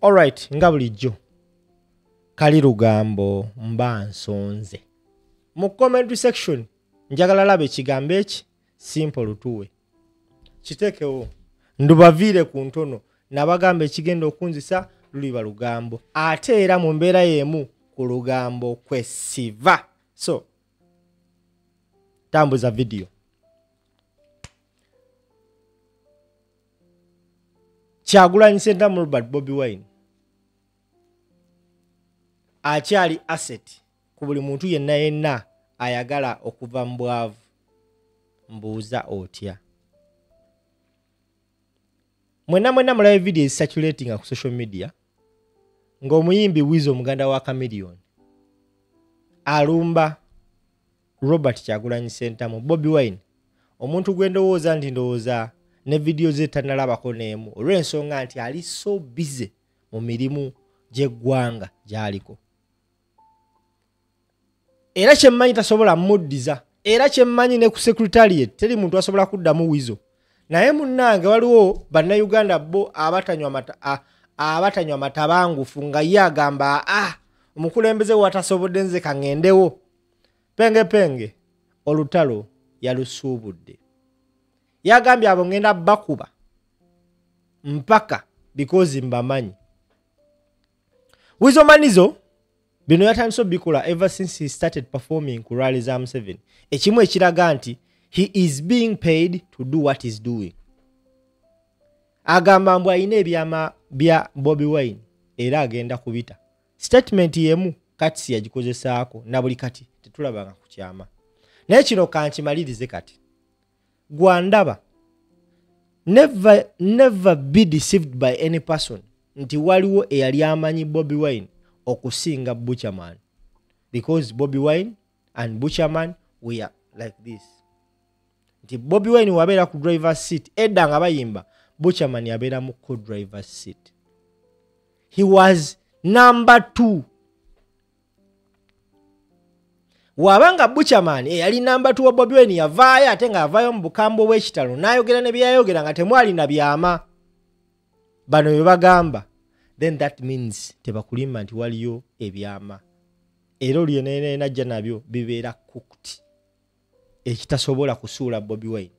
Alright, nga bulijjo. Kali lugambo mba nsonze. Mu comment section njagala labe ekigambo eki simple lutuwe. Kitekewo ndubaviire ku ntono nabagamba ekigenda okunzisa luliba lugambo ate era mu mbeera y'emu ku lugambo kwesiva. So tambuza video. Kyagulanyi Ssentamu Robert Bobi Wine akyali asset ku buli muntu yenna ayagala okuva mu bwavu. Mbuuza otya? Mwena mulabe video circulating ku social media ng'omuyimbi Wizo muganda wa Chameleone alumba Robert Kyagulanyi Ssentamu Bobi Wine, omuntu gwe ndowooza nti ndowooza ne video ze tanalabako n'emu olw'ensonga nti ali so busy mu mirimu gy'eggwanga gy'aliko. Era kyemmanyi tasobola muddiza, era kyemmanyi ne ku secretariat teri muntu asobola kuddamu Wizo. Naye munnange waliwo bannayuganda bo abatanywa matabangufu nga ye agamba omukulembeze watasobodde nze kaŋŋendewo. Penge olutalo yalusuubudde. Yagambye abo ngenda bakuba mpaka because mbamanyi. Wizo Manizo bino yatandise bikola ever since he started performing ku rally za Museveni. Ekimu ekiraga nti he is being paid to do what he's doing. Agamba mbu ayina ebyama bya Bobi Wine era agenda kubita. Statement yemu kati yagikozesaako na buli kati tetulabanga ku kyama. Naye kino kankimalirize kati. Gwandaba, never be deceived by any person nti waliwo eyali amanyi Bobi Wine okusinga Butcherman, because Bobi Wine and Butcherman were like this. Nti Bobi Wine wabeera ku driver's seat edda nga bayimba, Butcherman yabeera mu co-driver's seat. He was number 2. Wabanga Butcherman yali number 2 wa Bobi Wine yavaayo ate nga avaayo mu bukambo bw'ekitalo n'ayogera ne byayogera nga temwali na byama. Bano bye bagamba, then that means tebakulimba nti waliyo ebyama. Era olyenene najja nabyo bibeera cooked. Ekitasobola kusuula Bobi Wine.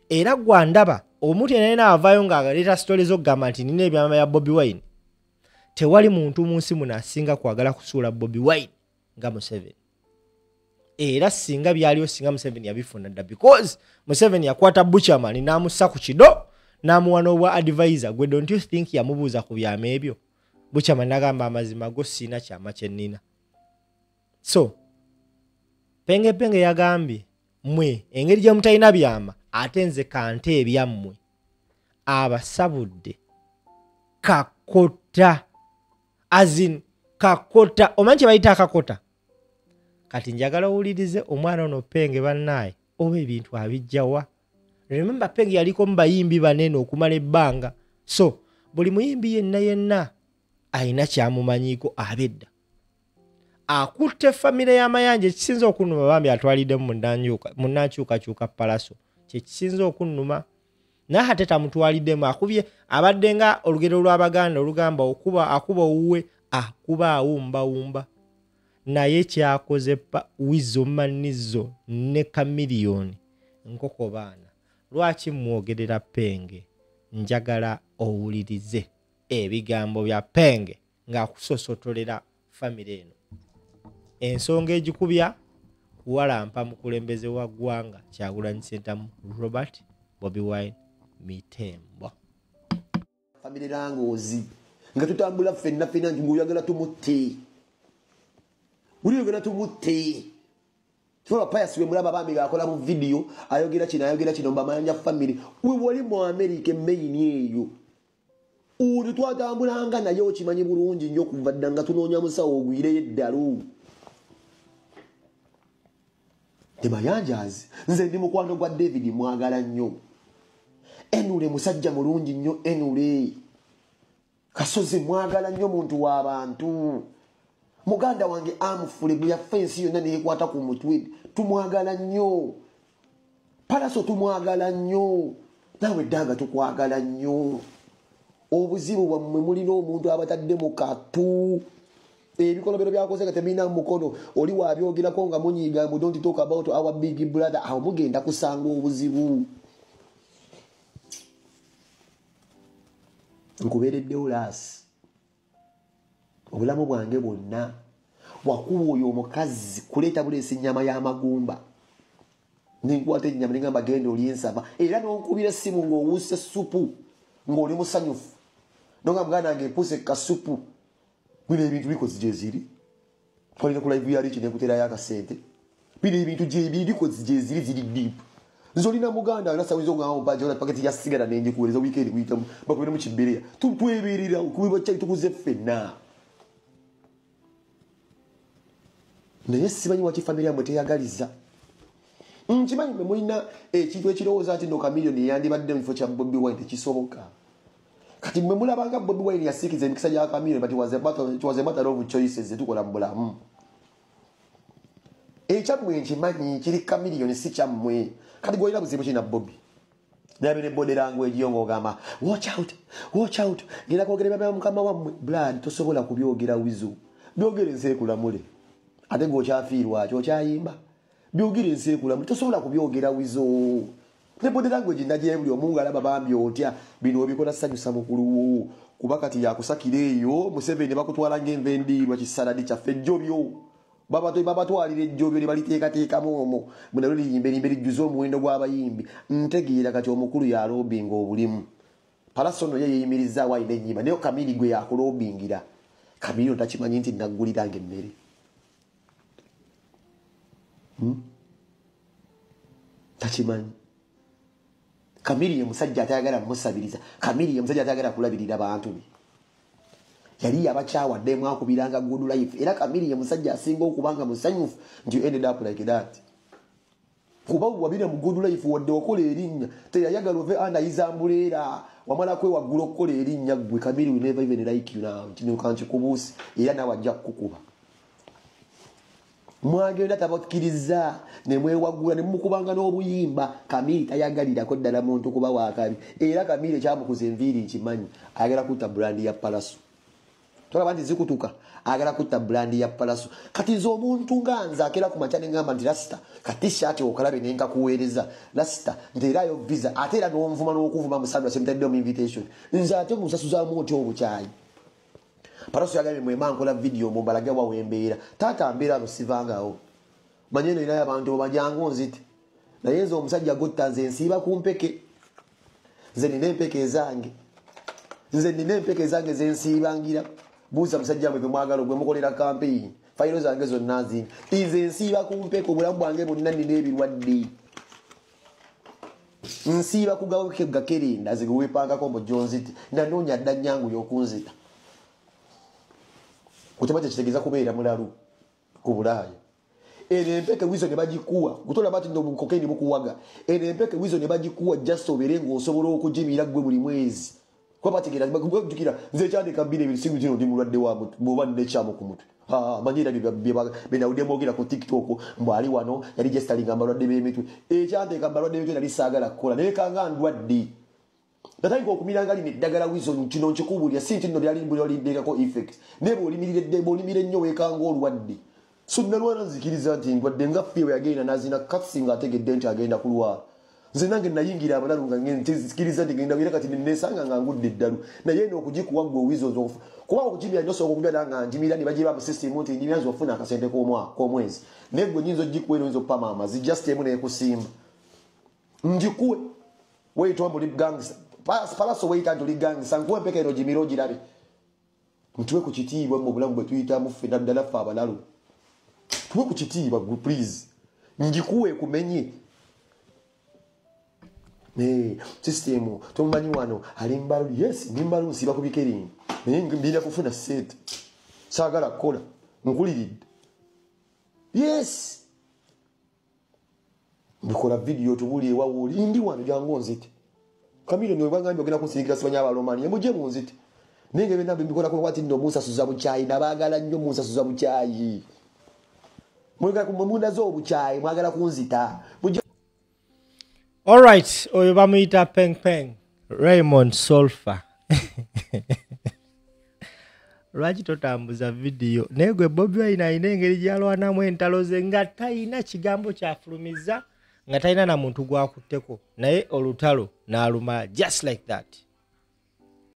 Era gwandaba omuntu yenene avaayo nga agaleeta stories okugamba nti nina ebyama ya Bobi Wine. Tewali muntu mu nsi muno asinga kwagala kusuula Bobi Wine nga Museveni. Era singa byaliyo singa Museveni yabifuna dda, because Museveni yakwata Butcherman n'amussa ku kido n'amuwa n'obwa advisor. Gwe don't you think yamubuuza ku byama ebyo? Butcherman n'agamba amazima go sina kyama kye nnina. So penge yagambye mwe engeri gye mutalina byama ate nze kante ebyammwe. Abasabudde kakota, azin kakota. Omanyi kye bayita akakota? Kati njagala owulirize omwana ono Penge bannaye oba ebintu abijjawa. Remember Penge yaliko mu bayimbi banene okumala ebbanga. So buli muyimbi yenna ayina kyamumanyiiko abedda. Akutte famire y'amayanja ekisinza okunnuma bambi atwalidde mu nnankyukakyuka palaso. Kye kisinza okunnuma. Naye ate tamutwaliddemu, akubye abadde nga olugero lw'Abaganda olugamba akuba owuwe akuba awumbawumba. Naye kyakoze Wizo Manizo ne Chameleone nkoko baana. Lwaki mwogerera Penge? Njagala owulirize ebigambo bya Penge ng'akusosotolera famire eno. Ensonga egikubya kuwalampa mukulembeze wa ggwanga Kyagulanyi Ssentamu Robert Bobi Wine mitembo. Famire langozi nga tutambula ffenna nti ng'oyagala tumutte. Uliyogera tumutte. Tuwa Pius we mulaba bambi gakola mu video ayogera kino mbamanya family. We wali mu America main eyo. Uri twatambulanga naye okimanyi bulungi nnyo kuva ddanga tunoonya musawo ogwire eddalu. Temayanjazi nze ndi mukwano gwa David mwagala nnyo. Enule musajja mulungi nnyo Enule. Kasozi mwagala nnyo muntu w'abantu. Muganda wange amufule bya fensi yonna neekwata ku mutwe. Tumwagala nnyo. Palaso tumwagala nnyo. Nawe ddanga tukwagala nnyo. obuzibu bwammwe mulina omuntu abatadde mu katu ebikolobero byakoze nga temina mukono oli wabyogerako nga munyiga mu don't talk about our big brother aho mugenda kusanga obuzibu nkubeereddewo laasi obulamu bwange bwonna wakuba oyo omukazi kuleeta buleesi ennyama y'amagumba ninkwata ennyama nengamba genda oli ensava era nonkubira essimu ng'owuuse supu ng'oli musanyufu nonga muganda wange mpuse kasupu bino ebintu bikozi gye ziri twalina ku live yali kinekuterayo akasente bino ebintu bikozi gye ziri ziri deep nze olina muganda nasawinza ogamba paketi ya sigara nenjikuweereza wiikendi kuyitamu bakubire mu kibereya twebeerera kubibakyali tukuze ffenna naye simanyi waki famire yamwe teyagaliza nkimanyi mwe mulina ekintu ekirowooza nti no kamiliyoni yandibadde mu kifo kya Bobi Wine tekisoboka kati mwe mulabanga Bobi Wine yasiikiza emikisa gya kamiliyoni but it was a matter of choices zetukola mu bulamu ekyammwe nkimanyi kiri kamiliyoni si kyammwe kati gwolina buzibu kina Bobi nabe ne body language yo ng'ogamba watch out genda kwogera byaba mukama wammwe blood tosobola kubyogera wizo byogere nseekulamule ate ng'okyafiirwa ky'okyayimba byogere nseekulamule tosobola kubyogera wizo ne body language ndaje buli omu ng'alaba bambi otya bino obikola ssanyusa mukulu kuba kati yakusakira eyo Museveni bakutwala ng'envendiirwa kisaladi kyaffe ejjobyo babatwalira ejjobyo ne baliteekateekamu omwo munalo liyimbe lijjuza omuwendo gw'abayimbi ntegeera kati omukulu yaloobinga obulimu Palasono ye yeeyimirizaawo alina ennyimba naye Kamili gwe yakuloobingira Kamili takimanyi nti nagguliranga emmere takimanyi Kamili ye musajja atayagala musabiriza Kamili ye musajja atayagala kulabirira bantu be yali abakyawadde mwakubiranga good life era Kamili ye musajja asinga okubanga musanyufu nti you ended up like that kuba wabira mu good life wadde okola erinnya teyayagala ove anayizambuleera wamala kwewaggula okukola erinnya gwe Kamili we never even like you now kino kankikubuusi era nawe ajja kukukuba mwagenda tabakkiriza ne mwewaggula ne mukubanga n'obuyimba Kamili tayagalirako ddala muntu kuba wakabi era Kamili ekyamukuza enviiri nkimanyi ayagala kutta brandi ya Palaso tolaba nti zikutuka agala kutta brandi ya Palaso kati nze omuntu nga nze akera ku makya ne ngamba nti Rasta kati shaati okalabe ne nkakuweereza Rasta nteerayo visa ate era n'onvuma n'okuvuma musandwa semutaddeyo mu invitation nze ate musasuzaamu otya obukyayi Palaso yagambye mwema nkola video mumbalage wawembeera taata mbeera lusivangawo manye eno inayo abantu bajangu nzite naye nze omusajja gutta nze nsiiba ku mpeke nze nina empeke zange ze nsiibangira buuza musajja mwe mwagala gwe mukolera campaign fayiro zange zonna nzinga nze nsiiba ku mpeke obulamu bwange bonna nina ebirwadde nsiiba ku gakerenda ze wepangako mbu jonziti nanoonya dda nnyangu y'okunzita kutemate kitegeeza kubeera mulalu ku Bulaaya eno empeke wizo ne bagikuwa gutola bati ndo bukokeini bukuwaga eno empeke wizo ne bagikuwa just obere ng'osobola okugimira gwe buli mwezi kwa bategera bagukira nze kyandika bine bisingu kino ndi mulwadde wa muba nekyamo ku mutwe manyira benawudde mwogera ku TikTok mbwali wano yali gestalinga amalwadde b'emitwe ekyandika amalwadde b'emitwe nali saagala kukola naye kanga ndwadde natayika okumiranga lino eddagala wizo kino nkikubulya si nti nno lyalindekako effect naye bw'olimira ennyo weekanga olwadde so nalwala nzikiriza nti ndwadde nga ffe bwe yagenda nazina kasi nga ategedde nti agenda kulwala nze nange nayingira abalalu nga nzikiriza nti genda kati nesanga nga ngudde eddalu naye n'okugikuwa gwe owizo zofu kuba okukimira nnyo sooka okugenda nga njimira ne bagiba mu system nti njimira zofuna akasente k'omwezi naye gwe nyinza ogikuwa eno oyinza okupa maama zijust emu neekusimba njikuwe weyitwa muli gangisa Palaso weyita nti oli gangisa nkuwe empeka eno gimira ogirabe ntuwe ku kitiibwa mu bulamu bwe tuyitamu ffe naddala ffe abalalu tuwe ku kitiibwa please njikuwe kumenye system tomanyi wano ali mbalu yes nimbalu nsiba kubikerini naye ndina kufuna sente saagala kukola nkuliridde yes ndikola video tubuli ewawuli ndi wano jangu nzite Kamili nwe bangambye ogenda kunsindikira sibanya abalomani muje mu nzite nenge bena bikola ko kwati ndo musasuza buchayi nabagala nnyo musasuza buchayi mwega ku munda zo buchayi mwagala kunzita All right, oyo bamuyita Peng Peng Raymond Sulphur lwaki totambuza vidiyo naye gwe Bobi Wine alina engeri gy'alwanamu entalo ze nga talina kigambo kyafulumiza nga talina na muntu gwakutteko naye olutalo n'aluma just like that.